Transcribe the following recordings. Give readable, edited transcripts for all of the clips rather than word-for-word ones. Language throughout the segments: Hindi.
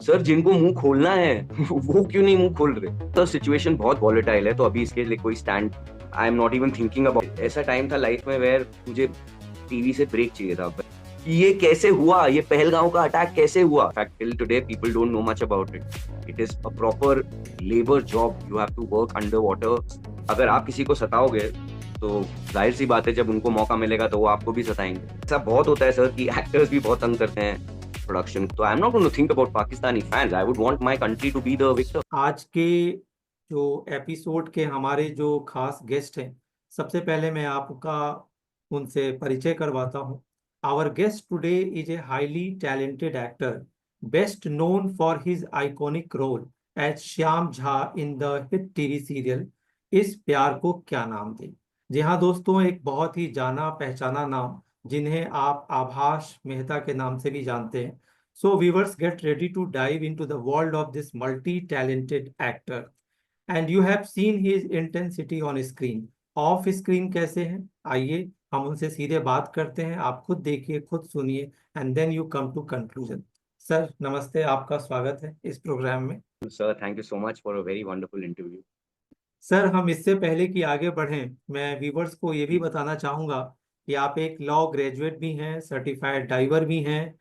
सर जिनको मुंह खोलना है वो क्यों नहीं मुंह खोल रहे? तो सिचुएशन बहुत वॉलेटाइल है, तो अभी इसके लिए कोई stand I am not even thinking about. ऐसा टाइम था लाइफ में वेयर मुझे टीवी से ब्रेक चाहिए था कि ये कैसे हुआ, ये पहलगांव का अटैक कैसे हुआ। Fact till today people don't know much about it. It is a proper labour job, you have to work under water. अगर आप किसी को सताओगे तो जाहिर सी बात है जब उनको मौका मिलेगा तो वो आपको भी सताएंगे। ऐसा बहुत होता है सर कि एक्टर्स भी बहुत तंग करते हैं प्रोडक्शन। तो I am not going to think about Pakistani fans, I would want my country to be the victor. आज के जो एपिसोड के हमारे जो खास गेस्ट हैं, सबसे पहले मैं आपका उनसे परिचय करवाता हूं। Our guest today is a highly talented actor, best known for his iconic role as Shyam Jha in the hit TV serial Iss Pyaar को क्या नाम दें। जी हाँ दोस्तों, एक बहुत ही जाना पहचाना नाम, जिन्हें आप आभास मेहता के नाम से भी जानते हैं। So viewers, get ready to dive into the world of this multi-talented actor. And you have seen his intensity on screen. Off screen कैसे हैं? आइए हम उनसे सीधे बात करते हैं। आप खुद देखिए, खुद सुनिए, and then you come to conclusion. Sir नमस्ते, आपका स्वागत है इस प्रोग्राम में। Sir thank you so much for a very wonderful interview. Sir हम इससे पहले कि आगे बढ़ें, मैं व्यूवर्स को ये भी बताना चाहूँगा कि आप एक लॉ ग्रेजुएट भी हैं, सर्टिफाइड डाइवर भी हैं,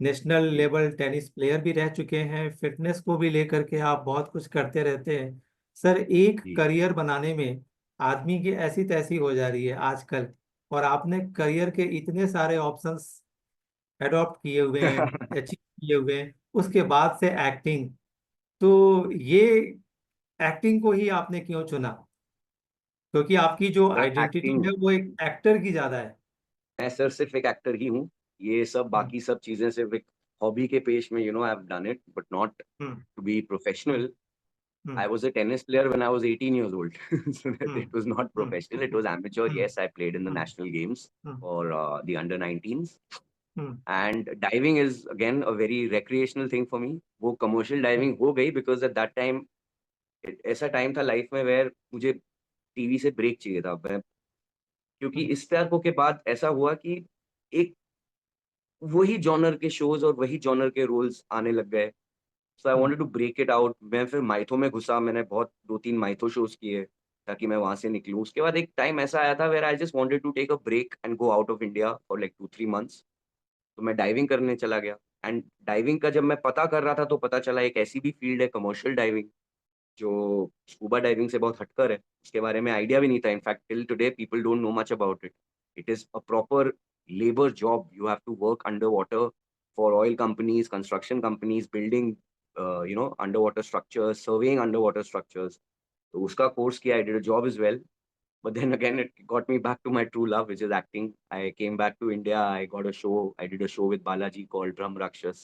नेशनल जी लेवल टेनिस प्लेयर भी रह चुके हैं, फिटनेस को भी लेकर के आप बहुत कुछ करते रहते हैं। सर एक जी। करियर बनाने में आदमी की ऐसी तैसी हो जा रही है आजकल, और आपने करियर के इतने सारे ऑप्शंस एडॉप्ट किए हुए हैं, अचीव किए हुए हैं, उसके बाद से एक्टिंग। तो ये एक्टिंग को ही आपने क्यों चुना? क्योंकि आपकी जो सर आइडेंटिटी एक्टिंग, है वो एक एक्टर की ज्यादा है। मैं सर सिर्फ एक एक्टर ही हूँ। ये सब हम्म। बाकी सब चीजें सिर्फ एक हॉबी के पेश में, I have done it but not hmm. To be professional. I hmm. was a tennis player when I was 18 years old. So hmm. it was not hmm. professional. It was amateur. Hmm. Yes, I played in the hmm. national games hmm. for the under 19s. Hmm. And diving is again a very recreational thing for me. वो commercial diving हो गई because at that time ऐसा टाइम था लाइफ में where मुझे टीवी से ब्रेक चाहिए था। क्योंकि हम्म। इस प्यार को के बाद ऐसा हुआ कि एक वही जॉनर के शोज और वही जॉनर के रोल्स आने लग गए। So I hmm. Wanted to break it out. मैं फिर माइथो में घुसा, मैंने बहुत 2-3 माइथो शोज़ किए ताकि मैं वहाँ से निकलूँ। उसके बाद एक टाइम ऐसा आया था where I just wanted to take a break and go out of India for like 2-3 months. तो मैं डाइविंग करने चला गया। एंड डाइविंग का जब मैं पता कर रहा था तो पता चला एक ऐसी भी फील्ड है कमर्शियल डाइविंग, जो स्कूबा डाइविंग से बहुत हटकर है। इसके बारे में आइडिया भी नहीं था। In fact till today people don't know much about it. It is a proper labour job, you have to work under water for oil companies, construction companies, building underwater structures, surveying underwater structures. तो उसका कोर्स किया, I did a job as well. But then again, it got me back to my true love, which is acting. I came back to India. I got a show. I did a show with Balaji called Drum Rakshas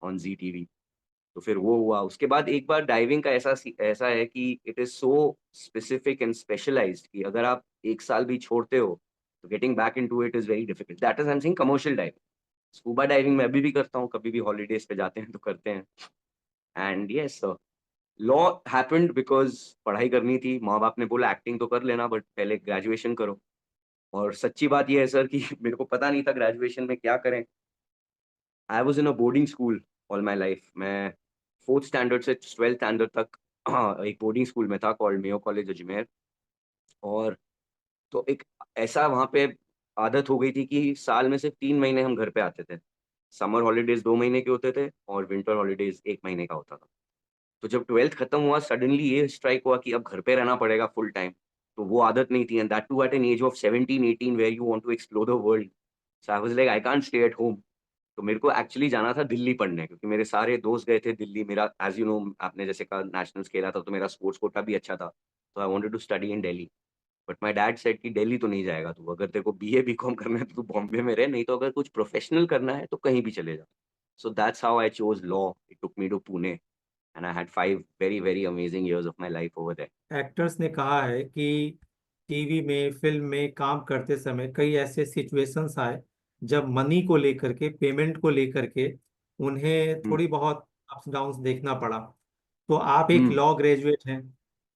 on Zee TV. तो फिर वो हुआ। उसके बाद एक बार डाइविंग का ऐसा है कि it is so specific and specialised कि अगर आप 1 साल भी छोड़ते हो, तो getting back into it is very difficult. That is I am saying commercial diving. Scuba diving मैं अभी भी करता हूँ, कभी भी हॉलिडेज़ पे जाते हैं तो करते हैं। And yes law happened because पढ़ाई करनी थी। माँ-बाप ने बोला एक्टिंग तो कर लेना बट पहले ग्रेजुएशन करो। और सच्ची बात ये है सर कि मेरे को पता नहीं था ग्रेजुएशन में क्या करें। I was in a boarding school all my life. मैं 4th स्टैंडर्ड से 12th स्टैंडर्ड तक एक बोर्डिंग स्कूल में था कॉल्ड मेयो कॉलेज अजमेर। और तो एक ऐसा वहाँ पे आदत हो गई थी कि साल में सिर्फ 3 महीने हम घर पे आते थे। समर हॉलिडेज़ 2 महीने के होते थे और विंटर हॉलिडेज़ 1 महीने का होता था। तो जब 12th खत्म हुआ सडनली ये स्ट्राइक हुआ कि अब घर पे रहना पड़ेगा फुल टाइम। तो वो आदत नहीं थी and that too at an age of 17-18 where you want to explore the world. So I was like I can't stay at home. तो मेरे को एक्चुअली जाना था दिल्ली पढ़ने, क्योंकि मेरे सारे दोस्त गए थे दिल्ली। मेरा एज़ यू नो आपने जैसे कहा नेशनल्स खेला था तो मेरा स्पोर्ट्स कोटा भी अच्छा था। तो I wanted to study in Delhi. But my dad said कि दिल्ली तो नहीं जाएगा तू, अगर तेरे को बीए बीकॉम करना है तो तू बॉम्बे में रह, नहीं तो अगर कुछ प्रोफेशनल करना है तो कहीं भी चले जा। So that's how I chose law. It took me to Pune and I had 5 very very amazing years of my life over there. Actors ने कहा है कि टीवी में, फिल्म में काम करते समय कई ऐसे सिचुएशंस आए जब मनी को लेकर के, पेमेंट को लेकर के उन्हें हुँ, थोड़ी बहुत अप्स डाउन्स देखना पड़ा। तो आप एक हुँ, लॉ ग्रेजुएट हैं,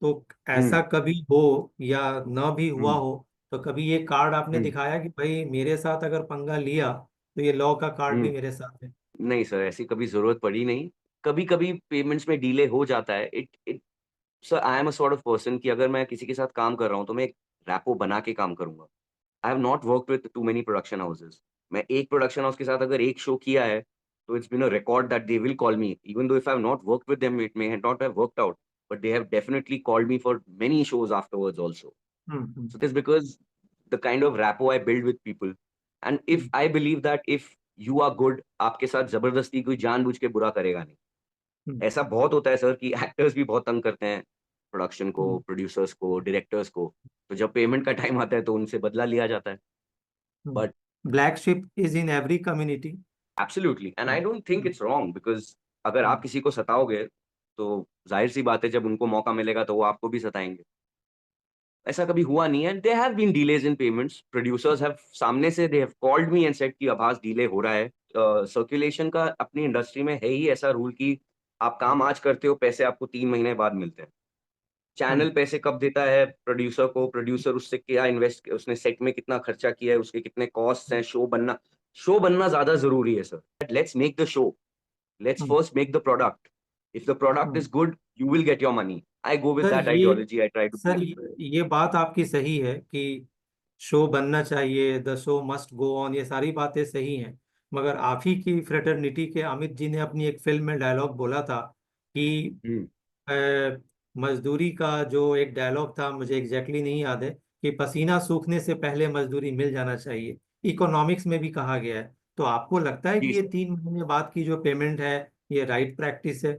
तो ऐसा हुँ, कभी हो या न भी हुआ हुँ, हो, तो कभी ये कार्ड आपने हुँ, दिखाया कि भाई मेरे साथ अगर पंगा लिया तो ये लॉ का कार्ड भी हुँ। मेरे साथ है? नहीं सर, ऐसी कभी ज़रूरत पड़ी नहीं। कभी-कभी पेमेंट्स में डिले हो जाता है। It it sir I am a sort of person कि अगर मैं किसी के साथ काम कर रहा हूँ, तो मैं एक रैपो बना के काम करूँगा। आई have not worked with to many production houses. मैं एक प्रोडक्शन हाउस के साथ अगर एक शो किया है, तो it's been a record that they will call me, even though if I have not worked with them, it may not have worked out, but they have definitely called me for many shows afterwards also. Hmm. So it is because the kind of rapport I build with people, and if hmm. I believe that if you are good, आपके साथ ज़बरदस्ती कोई जानबूझ के बुरा करेगा नहीं। हम्म। ऐसा बहुत होता है सर कि एक्टर्स भी बहुत तंग करते हैं प्रोडक्शन को, हम्म। प्रोड्यूसर्स को, डायरेक्टर्स को। तो जब पेमेंट का टाइम आता है तो उनसे बदला लिया जाता है। But black ship is in every community. Absolutely and I don't think it's wrong because अगर आप किसी को सताओगे, तो ज़ाहिर-सी बात है जब उनको मौका मिलेगा तो वो आपको भी सताएँगे। ऐसा कभी हुआ नहीं है and there have been delays in payments. Producers have सामने से they have called me and said कि आभास डिले हो रहा है। सर्कुलेशन का अपनी इंडस्ट्री में है ही ऐसा रूल कि आप काम आज करते हो, पैसे आपको 3 महीने बाद मिलते हैं। चैनल पैसे कब देता है प्रोड्यूसर को, प्रोड्यूसर उससे क्या इन्वेस्ट, उसने सेट में कितना खर्चा किया है, उसके कितने कॉस्ट्स हैं, शो बनना ज़्यादा ज़रूरी है sir. Let's make the show, let's first make the product. If the product is good, you will get your money. I go with sir that ये ideology, I try to sir prove. ये बात आपकी सही है कि शो बनना चाहिए, the show must go on, ये सारी बातें सही हैं। मगर आप ही की फ्रेटर्निटी के अमित जी ने अपनी एक फिल्म में डायलॉग बोला था कि हुँ, अ, मजदूरी का जो एक डायलॉग था, मुझे एग्जैक्टली नहीं याद है, कि पसीना सूखने से पहले मजदूरी मिल जाना चाहिए। इकोनॉमिक्स में भी कहा गया है। तो आपको लगता है जी कि ये सर। 3 महीने बाद की जो पेमेंट है, ये राइट प्रैक्टिस है?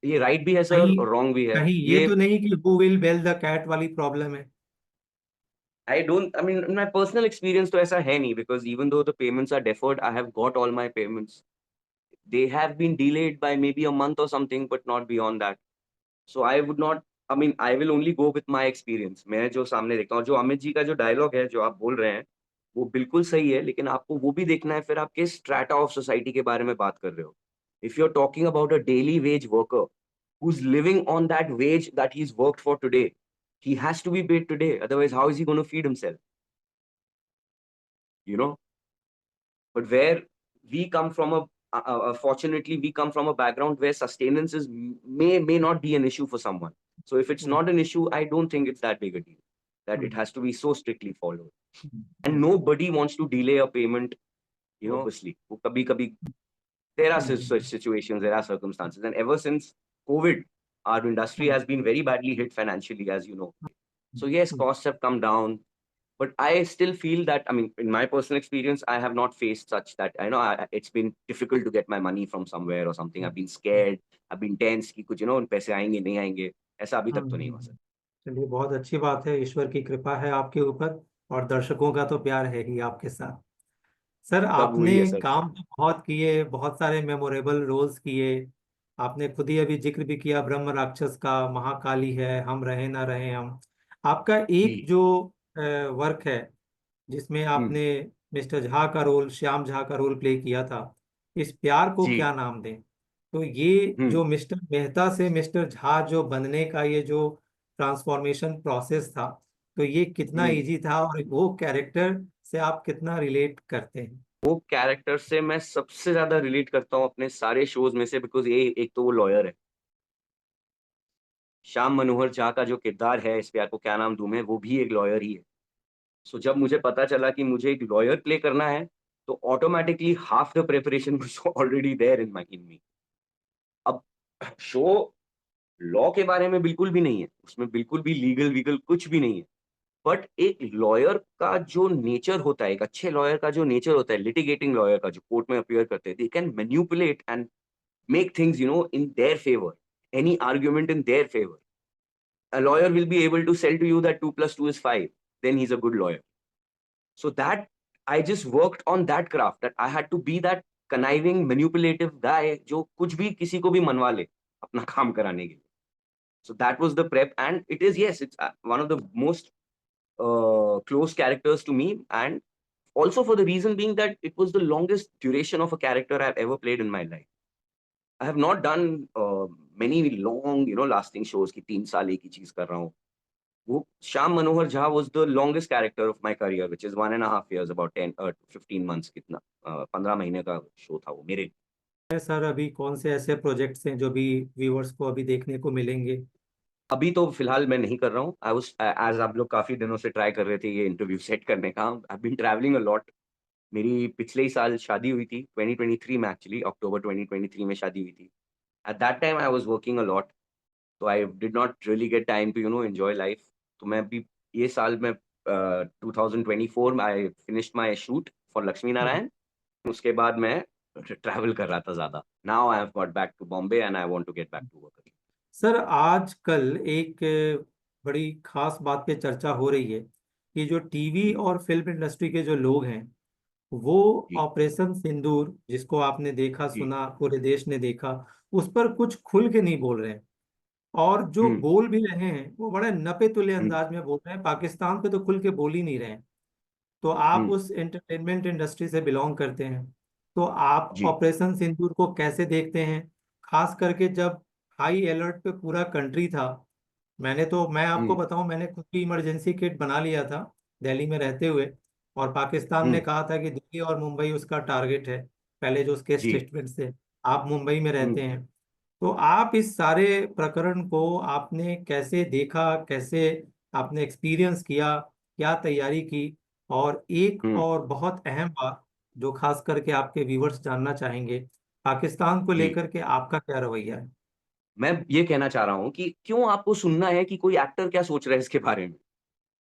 ये राइट भी है सर कहीं और रॉन्ग भी है। कहीं ये ये तो नहीं कि who will bell the cat वाली प्रॉब्लम है? I don't I mean my personal experience तो ऐसा है नहीं because even though the payments are deferred, I have got all my payments. They have been delayed by maybe a month और something but not beyond that. So I would not I mean I will only go with my experience. मैं जो सामने देखता हूँ, जो अमित जी का जो डायलॉग है, जो आप बोल रहे हैं, वो बिल्कुल सही है, लेकिन आपको वो भी देखना है फिर आप किस स्ट्रैटा ऑफ सोसाइटी के बारे में बात कर रहे हो। If you are talking about a daily wage worker who's living on that wage that he's worked for today, he has to be paid today, otherwise how is he going to feed himself, you know? But where we come from fortunately we come from a background where sustenance is may not be an issue for someone. So if it's hmm. not an issue, I don't think it's that big a deal that it hmm. has to be so strictly followed. And hmm. nobody wants to delay a payment, you know, obviously वो कभी-कभी there are such hmm. situations, there are circumstances, and ever since COVID, our industry hmm. has been very badly hit financially, as you know. So yes, costs have come down, but I still feel that, I mean, in my personal experience, I have not faced such that I know it's been difficult to get my money from somewhere or something. I've been scared, I've been tense कि कुछ पैसे आएंगे नहीं आएंगे, ऐसा अभी तक तो नहीं हुआ सर। चलिए, बहुत अच्छी बात है, ईश्वर की कृपा है आपके ऊपर, और दर्शकों का तो प्यार है ही आपके साथ। सर सब आपने वही है सर। काम तो बहुत किए, बहुत सारे मेमोरेबल रोल्स किए। आपने खुद ही अभी जिक्र भी किया ब्रह्म राक्षस का, महाकाली है, हम रहे ना रहे हम। आपका एक जी। जो वर्क है जिसमें हम्म। आपने मिस्टर झा का रोल, श्याम झा का रोल प्ले किया था, इस प्यार को जी। क्या नाम दें? तो ये हम्म। जो मिस्टर मेहता से मिस्टर झा जो बनने का ये जो ट्रांसफॉर्मेशन प्रोसेस था, तो ये कितना हम्म। इजी था, और वो कैरेक्टर से आप कितना रिलेट करते हैं? वो कैरेक्टर से मैं सबसे ज्यादा रिलेट करता हूँ अपने सारे शोज में से, बिकॉज ये एक तो वो लॉयर है। श्याम मनोहर झा का जो किरदार है इस प्यार को क्या नाम दूं मैं, वो भी एक लॉयर ही है। सो जब मुझे पता चला कि मुझे एक लॉयर प्ले करना है, तो automatically half the preparation was already there in me. अब शो लॉ के बारे में बिल्कुल भी नहीं है, उसमें बिल्कुल भी लीगल वीगल कुछ भी नहीं है। बट एक लॉयर का जो नेचर होता है, एक अच्छे लॉयर का जो नेचर होता है, लिटिगेटिंग लॉयर का जो कोर्ट में अपीयर करते हैं, they can manipulate and make things in their favor, any argument in their favor. A lawyer will be able to sell to you that 2 plus 2 is 5, then he's a good lawyer. So that I just worked on that craft, that I had to be that conniving manipulative guy जो कुछ भी किसी को भी मनवा ले अपना काम कराने के लिए. So that was the prep, and it is, yes, it's one of the most close characters to me, and also for the reason being that it was the longest duration of a character I've ever played in my life. I have not done many long, lasting shows कि 3 साल एक ही चीज़ कर रहा हूँ। वो श्याम मनोहर Jha was the longest character of my career, which is 1.5 years, about 10 15 months कितना 15 महीने का शो था वो मेरे लिए। सर अभी कौन से ऐसे प्रोजेक्ट्स हैं जो भी व्यूअर्स को अभी देखने को मिलेंगे? अभी तो फिलहाल मैं नहीं कर रहा हूँ। आई वाज़ एज़ आप लोग काफ़ी दिनों से ट्राई कर रहे थे ये इंटरव्यू सेट करने का। I have been travelling a lot. मेरी पिछले ही साल शादी हुई थी, 2023 में एक्चुअली, अक्टूबर 2023 में शादी हुई थी। At that time I was working a lot, तो I did not really get time to enjoy life. तो मैं अभी ये साल में 2024 में I finished my shoot for Lakshmi hmm. Narayan. उसके बाद मैं ट्रैवल कर रहा था ज़्यादा। Now I have got back to Bombay and I want to get back to work again. Sir आजकल एक बड़ी खास बात पे चर्चा हो रही है कि जो टीवी जी, और फिल्म इंडस्ट्री के जो लोग हैं वो जी, ऑपरेशन सिंदूर, जिसको आपने देखा जी। सुना, पूरे देश ने देखा, उस पर कुछ खुल के नहीं बोल रहे हैं। और जो हुँ, बोल भी रहे हैं वो बड़े नपे तुले हुँ, अंदाज में बोल रहे हैं, पाकिस्तान पे तो खुल के बोल ही नहीं रहे हैं। तो आप हुँ, उस एंटरटेनमेंट इंडस्ट्री से बिलोंग करते हैं, तो आप जी, ऑपरेशन सिंदूर को कैसे देखते हैं? खास करके जब हाई अलर्ट पे पूरा कंट्री था। मैं आपको हुँ, बताऊं, मैंने खुद की इमरजेंसी किट बना लिया था दिल्ली में रहते हुए। और पाकिस्तान ने हुँ, कहा था कि दिल्ली और मुंबई उसका टारगेट है, पहले जो उसके जी, स्टेटमेंट थे। आप मुंबई में हुँ, रहते हैं, तो आप इस सारे प्रकरण को आपने कैसे देखा, कैसे आपने एक्सपीरियंस किया, क्या तैयारी की? और एक हुँ, और बहुत अहम बात जो खास करके आपके व्यूवर्स जानना चाहेंगे, पाकिस्तान को जी। लेकर के आपका क्या रवैया है? मैं ये कहना चाह रहा हूँ कि क्यों आपको सुनना है कि कोई एक्टर क्या सोच रहा है इसके बारे में?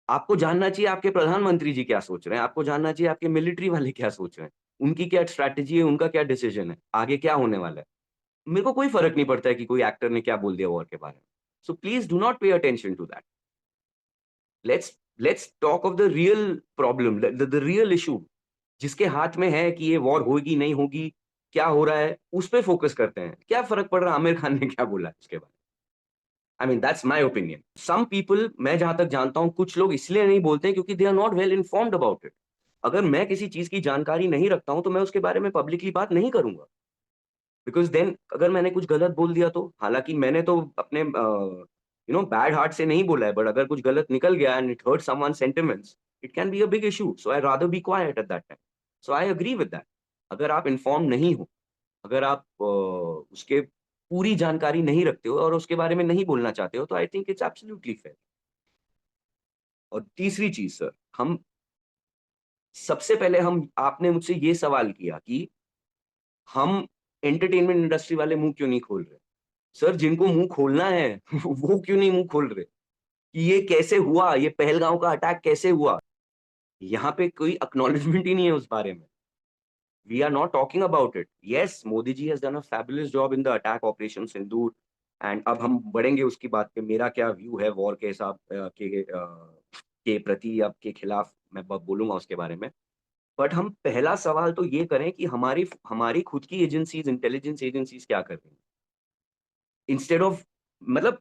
आपको जानना चाहिए आपके प्रधानमंत्री जी क्या सोच रहे हैं, आपको जानना चाहिए आपके मिलिट्री वाले क्या सोच रहे हैं, उनकी क्या स्ट्रैटेजी है, उनका क्या डिसीजन है, आगे क्या होने वाला है। मेरे को कोई फ़र्क नहीं पड़ता है कि कोई एक्टर ने क्या बोल दिया वॉर के बारे में। So please do not pay attention to that. Let's let's talk of the real problem, the real issue, जिसके हाथ में है कि ये वॉर होगी, नहीं होगी, क्या हो रहा है, उस पे फ़ोकस करते हैं। क्या फ़र्क पड़ रहा है आमिर खान ने क्या बोला है उसके बारे में? I mean that's my opinion. Some people, मैं जहाँ तक जानता हूँ, कुछ लोग इसलिए नहीं बोलते हैं क्योंकि they are not well informed about it. अगर मैं किसी चीज़ की जानकारी नहीं रखता हूँ, तो मैं उसके बारे में पब्लिकली बात नहीं करूँगा। बिकॉज़ देन अगर मैंने कुछ गलत बोल दिया तो, हालाँकि मैंने तो अपने बैड हार्ट से नहीं बोला है, बट अगर कुछ गलत निकल गया and it hurt someone's sentiments, it can be a big issue, so I rather be quiet at that time. So I agree with that. अगर आप इन्फॉर्म्ड नहीं हो, अगर आप उसके पूरी जानकारी नहीं रखते हो और उसके बारे में नहीं बोलना चाहते हो, तो I think it's absolutely fair. और तीसरी चीज़ सर, हम सबसे पहले हम आपने मुझसे ये सवाल किया कि हम एंटरटेनमेंट इंडस्ट्री वाले मुँह क्यों नहीं खोल रहे? सर जिनको मुँह खोलना है वो क्यों नहीं मुँह खोल रहे? कि ये कैसे हुआ? ये पहलगाँव का अटैक कैसे हुआ? यहाँ पे कोई एक्नॉलेजमेंट ही नहीं है उस बारे में। We are not talking about it. Yes, Modi ji has done a fabulous job in the attack operation Sindoor, and अब हम बढ़ेंगे उसकी बात पे। मेरा क्या व्यू है वॉर के के प्रति या के खिलाफ, मैं ब बोलूँगा उसके बारे में। बट हम पहला सवाल तो ये करें कि हमारी हमारी खुद की एजेंसीज़, इंटेलिजेंस एजेंसीज़ क्या कर रही हैं? इंस्टेड ऑफ मतलब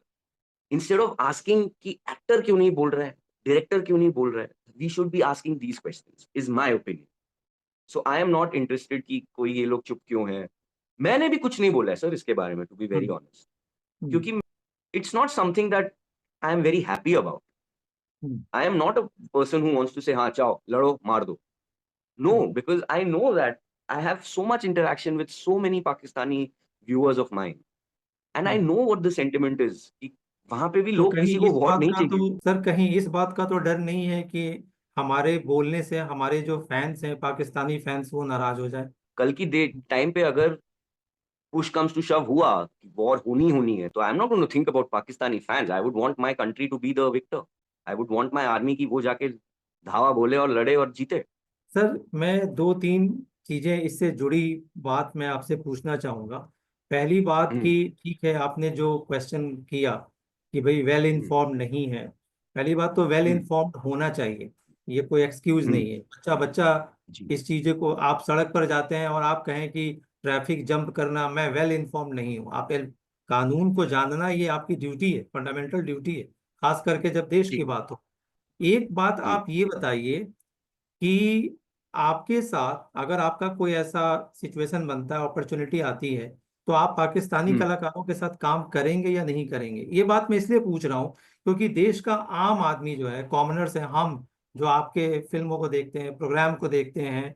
इंस्टेड ऑफ आस्किंग कि एक्टर क्यों नहीं बोल रहा है, डायरेक्टर क्यों नहीं बोल रहा है, we should be asking these questions is my opinion. So I am not interested कि कोई ये लोग चुप क्यों हैं। मैंने भी कुछ नहीं बोला है सर इसके बारे में, to be very hmm. Honest, hmm. क्योंकि it's not something that I am very happy about. Hmm. I am not a person who wants to say हाँ, जाओ, लड़ो, मार दो। No, hmm. Because I know that I have so much interaction with so many Pakistani viewers of mine, and I hmm. Know what the sentiment is कि वहाँ पे भी तो लोग कहीं किसी को इस वॉर बात नहीं का तो चाहिए। सर, कहीं इस बात का तो डर नहीं है कि हमारे बोलने से हमारे जो फैंस हैं, पाकिस्तानी फैंस, वो नाराज हो जाए? कल की डे टाइम पे अगर पुश कम्स टू शव हुआ कि वॉर होनी है, तो I am not going to think about Pakistani fans. I would want my country to be the victor. I would want my army कि वो जाके धावा बोले और लड़े और जीते। सर मैं दो तीन चीजें इससे जुड़ी बात मैं आपसे पूछना चाहूंगा। पहली बात हुँ, कि ठीक है, आपने जो क्वेश्चन किया कि भाई वेल हुँ, इन्फॉर्म्ड नहीं है। पहली बात तो वेल हुँ, इन्फॉर्म्ड होना चाहिए, ये कोई एक्सक्यूज हुँ, नहीं है। बच्चा बच्चा जी, इस चीज़ को, आप सड़क पर जाते हैं और आप कहें कि ट्रैफिक जंप करना, मैं वेल इन्फॉर्म्ड नहीं हूँ। कानून को जानना ये आपकी ड्यूटी है, फंडामेंटल ड्यूटी है, खास करके जब देश की जी, बात हो। एक बात जी, आप ये बताइए कि आपके साथ अगर आपका कोई ऐसा सिचुएशन बनता है, अपॉर्चुनिटी आती है, तो आप पाकिस्तानी हुँ, कलाकारों के साथ काम करेंगे या नहीं करेंगे? ये बात मैं इसलिए पूछ रहा हूँ क्योंकि देश का आम आदमी जो है, कॉमनर्स है, हम जो आपके फिल्मों को देखते हैं, प्रोग्राम को देखते हैं,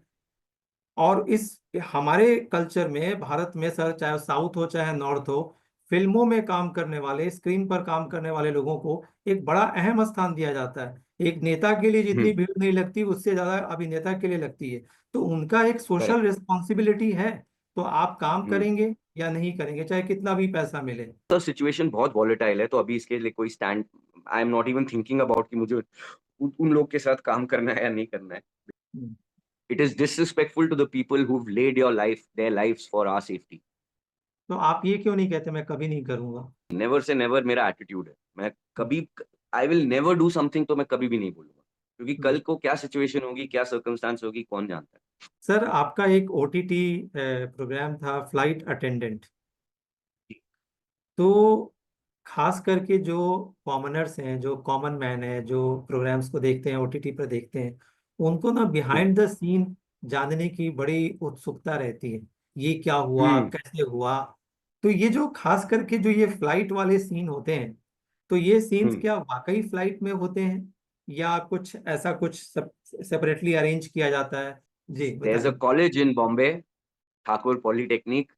और इस हमारे कल्चर में, भारत में सर, चाहे साउथ हो चाहे नॉर्थ हो, फिल्मों में काम करने वाले, स्क्रीन पर काम करने वाले लोगों को एक बड़ा अहम स्थान दिया जाता है। एक नेता के लिए जितनी हम्म। भीड़ नहीं लगती, उससे ज्यादा अभिनेता के लिए लगती है। तो उनका एक सोशल करेक्ट। रिस्पॉन्सिबिलिटी है। तो आप काम हम्म। करेंगे या नहीं करेंगे, चाहे कितना भी पैसा मिले। तो सिचुएशन बहुत वॉलेटाइल है, तो अभी इसके लिए कोई stand, I am not even thinking about कि मुझे उन लोग के साथ काम करना है या नहीं करना है। Hmm. It is disrespectful to the people who led your life their lives for our safety. तो आप ये क्यों नहीं कहते मैं कभी नहीं करूंगा? नेवर से नेवर मेरा एटीट्यूड है। मैं कभी, I will never do something, तो मैं कभी भी नहीं बोलूंगा, क्योंकि कल हम्म। को क्या सिचुएशन होगी, क्या सर्कमस्टांस होगी, कौन जानता सर, आपका एक ओटीटी प्रोग्राम था, फ्लाइट अटेंडेंट। है। तो खास करके जो कॉमनर्स हैं, जो कॉमन मैन है, जो प्रोग्राम्स को देखते हैं, ओटीटी पर देखते हैं, उनको ना बिहाइंड द सीन जानने की बड़ी उत्सुकता रहती है। ये क्या हुआ, हम्म। कैसे हुआ? तो ये जो खास करके जो ये फ्लाइट वाले सीन होते हैं, तो ये सीन्स हम्म। क्या वाकई फ्लाइट में होते हैं, या कुछ ऐसा कुछ सेपरेटली अरेंज किया जाता है? जी देयर इज अ बताइए। College in Bombay, Thakur polytechnic.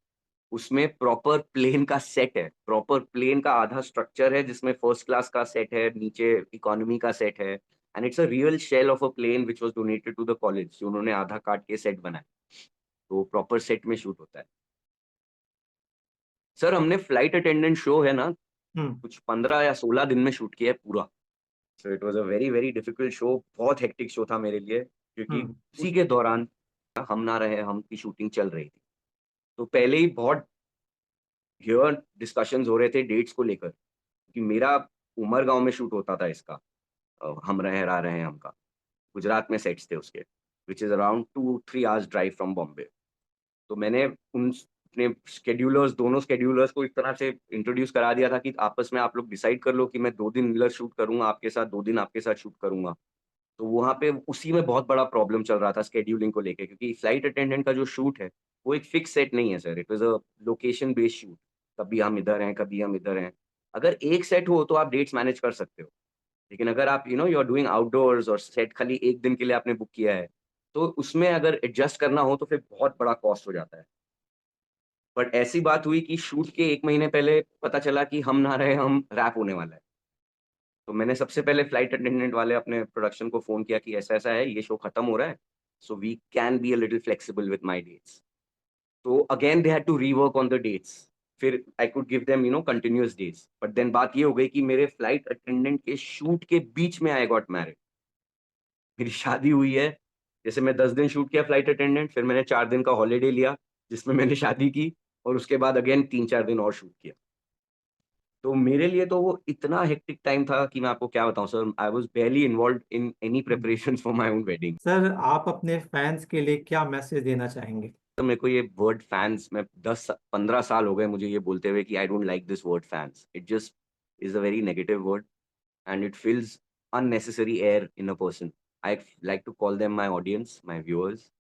उसमें प्रॉपर प्लेन का सेट है, प्रॉपर प्लेन का आधा स्ट्रक्चर है, जिसमें फर्स्ट क्लास का सेट है, नीचे इकोनॉमी का सेट है। And it's a real shell of a plane which was donated to the college, जो उन्होंने आधा काट के सेट बनाया। तो प्रॉपर सेट में शूट होता है। सर, हमने फ्लाइट अटेंडेंट शो है ना, हम्म। कुछ 15 या 16 दिन में शूट किया है पूरा। So it was a very very difficult show, बहुत हेक्टिक शो था मेरे लिए, क्योंकि हम्म। उसी के दौरान हम ना रहे, हम की शूटिंग चल रही थी। तो पहले ही बहुत हियर डिस्कशंस हो रहे थे डेट्स को लेकर, कि मेरा उमर गांव में शूट होता था इसका, हम रहे हैं हमका, गुजरात में सेट्स थे उसके, which is around 2-3 hours drive from Bombay. तो मैंने उन अपने स्केड्यूलर्स, दोनों स्केड्यूलर्स को इस तरह से इंट्रोड्यूस करा दिया था कि आपस में आप लोग डिसाइड कर लो कि मैं 2 दिन मिलर शूट करूंगा आपके साथ, 2 दिन आपके साथ शूट करूंगा। तो वहां पे उसी में बहुत बड़ा प्रॉब्लम चल रहा था स्केड्यूलिंग को लेके, क्योंकि फ्लाइट अटेंडेंट का जो शूट है वो एक फिक्स सेट नहीं है sir, it was a location based shoot. कभी हम इधर हैं, कभी हम इधर हैं। अगर एक सेट हो तो आप डेट्स मैनेज कर सकते हो, लेकिन अगर आप यू आर डूइंग आउटडोर्स और सेट खाली एक दिन के लिए आपने बुक किया है, तो उसमें अगर एडजस्ट करना हो तो फिर बहुत बड़ा कॉस्ट हो जाता है। बट ऐसी बात हुई कि शूट के 1 महीने पहले पता चला कि हम ना रहे, हम रैप होने वाला है। तो मैंने सबसे पहले फ्लाइट अटेंडेंट वाले अपने प्रोडक्शन को फोन किया कि ऐसा ऐसा है, ये शो खत्म हो रहा है, so we can be a little flexible with my dates. तो again they had to rework on the dates. फिर I could give them continuous dates, but then बात ये हो गई कि मेरे फ्लाइट अटेंडेंट के शूट के बीच में आई गॉट मैरिड। मेरी शादी हुई है। जैसे मैं 10 दिन शूट किया फ्लाइट अटेंडेंट, फिर मैंने 4 दिन का हॉलीडे लिया जिसमें मैंने शादी की, और उसके बाद अगेन 3-4 दिन और शूट किया। तो मेरे लिए तो वो इतना हेक्टिक टाइम था कि मैं आपको क्या बताऊं sir, I was barely involved in any hmm. Preparation for my own wedding. Sir, आप अपने फैंस के लिए क्या मैसेज देना चाहेंगे? तो मेरे को ये वर्ड फैंस, मैं 10-15 साल हो गए मुझे ये बोलते हुए कि I don't like this word fans, it just is a very negative word, and it fills unnecessary air in a person. I like to call them my audience, my viewers,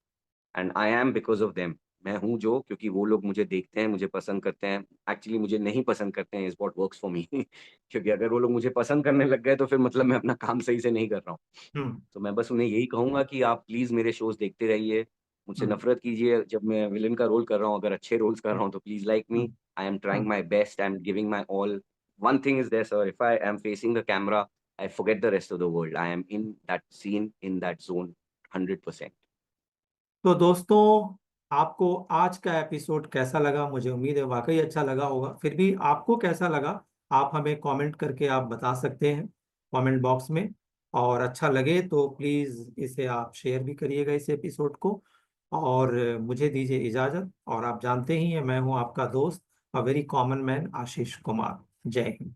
and I am because of them. मैं हूँ जो, क्योंकि वो लोग मुझे देखते हैं, मुझे पसंद करते हैं। एक्चुअली मुझे नहीं पसंद करते हैं, is what works for me. क्योंकि अगर वो लोग मुझे पसंद करने लग गए तो फिर मतलब मैं अपना काम सही से नहीं कर रहा हूँ। हम्म। तो मैं बस उन्हें यही कहूंगा कि आप प्लीज मेरे शोज देखते रहिए, मुझसे हम्म। नफरत कीजिए जब मैं विलन का रोल कर रहा हूँ, अगर अच्छे रोल्स कर रहा हूँ तो please like me. Hmm. I am trying hmm. My best, I am giving my all. One thing is there, sir. If I am facing the camera, I forget the rest of the world. I am in that scene, in that zone, 100%. तो दोस्तों, आपको आज का एपिसोड कैसा लगा? मुझे उम्मीद है वाकई अच्छा लगा होगा। फिर भी आपको कैसा लगा, आप हमें कमेंट करके आप बता सकते हैं, कमेंट बॉक्स में। और अच्छा लगे तो प्लीज़ इसे आप शेयर भी करिएगा, इस एपिसोड को। और मुझे दीजिए इजाज़त। और आप जानते ही हैं, मैं हूं आपका दोस्त, a very common man, Ashish Kumar. जय हिंद।